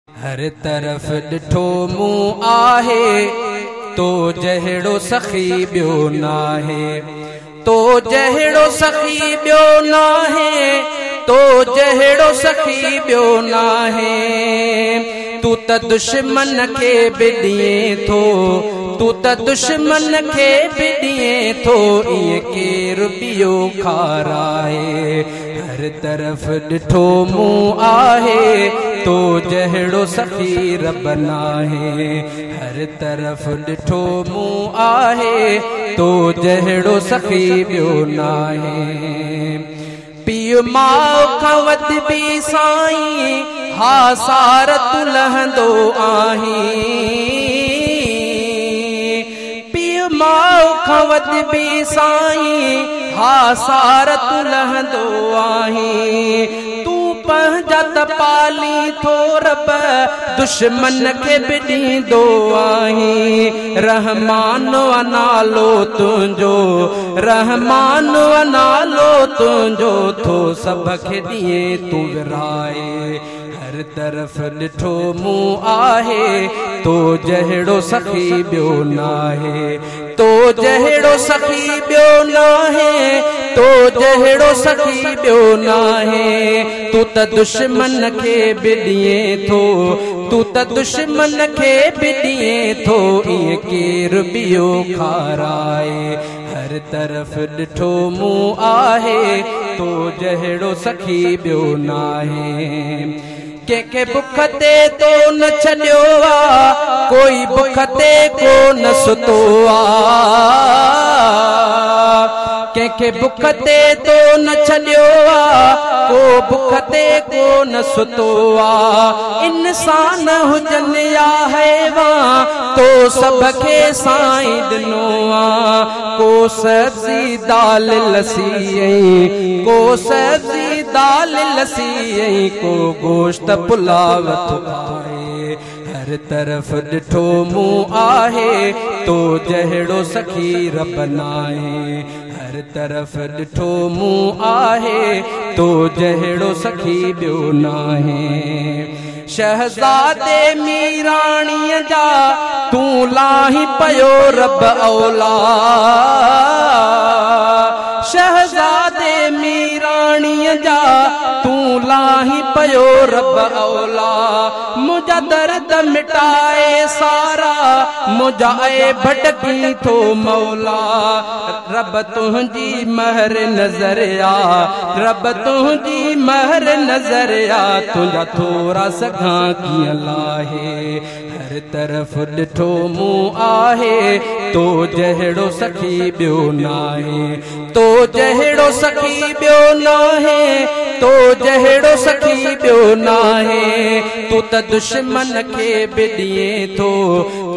हर तरफ ॾिठो मूं आहे तो जहिड़ो सखी ॿियो नाहे, तो जहिड़ो सखी ॿियो नाहे, तो जहिड़ो सखी ॿियो नाहे। तू त दुश्मन खे बि ॾिए थो, तू त दुश्मन खे बि ॾिए थो, ईअं केरु ॿियो खाराए। हर तरफ़ ॾिठो मूं आहे तो जहिड़ो सखी रब नाहे। हर तरफ़ ॾिठो मूं आहे तो जहिड़ो सखी ॿियो नाहे। पीउ माउ खां वधि बि साईं हा सार तू लहंदो आहीं। पीउ माउ खां वधि बि साईं हा सार तू लहंदो आहीं। तू पंहिंजा त पाली थो रब, दुश्मन खे बि ॾींदो आहीं। रहमान नालो तुंहिंजो, रहमान नालो तुंहिंजो, थो सभ खे ॾिए तू विराए। हर तरफ़ ॾिठो मूं आहे तो जहिड़ो सखी ॿियो नाहे, तो जहिड़ो सखी ॿियो नाहे, तो जहिड़ो सखी ॿियो नाहे। तू त दुश्मन खे बि ॾिए थो, तू त दुश्मन खे बि ॾिए थो, ईअं केरु ॿियो खाराए। हर तरफ़ ॾिठो मूं आहे तो जहिड़ो सखी ॿियो नाहे। कंहिंखे बुख ते तो न छॾियो आ, कोई बुख ते को न सुतो आ। कंहिंखे बुख ते तो न छॾियो आ, को बुख ते को न सुतो आ। इंसान हुजनि या हैवान तो सभ खे साईं ॾिनो आ। को सब्जी दाल लसी ऐं को सब्जी दाल लसी ऐं को गोश्त पुलाव थो खाए। हर तरफ़ ॾिठो मूं आहे तो जहिड़ो सखी रब नाहे। हर तरफ़ ॾिठो मूं आहे तो जहिड़ो सखी ॿियो नाहे। शहज़ादे मीराणीअ जा तूं लाही पयो रब औला। शहज़ादे मीराणीअ जा तूं लाही पयो रब औला। मुंहिंजा दर्द मिटाए सारा, मुंहिंजा भटकी थो मौला। रब तुंहिंजी महर नज़र आ, रब तुंहिंजी महर नज़र आ, तुंहिंजा थोरा सघां कीअं लाहे। हर तरफ़ ॾिठो मूं आहे तो जहिड़ो सखी ॿियो नाहे, तो जहिड़ो सखी ॿियो नाहे, तो जहिड़ो सखी ॿियो नाहे। तू त दुश्मन खे बि ॾिए थो,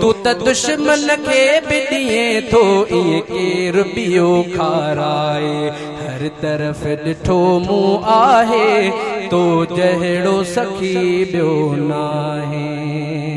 तू त दुश्मन खे बि ॾिए थो, ईअं केरु ॿियो खाराए। हर तरफ़ ॾिठो मूं आहे तो जहिड़ो सखी ॿियो नाहे।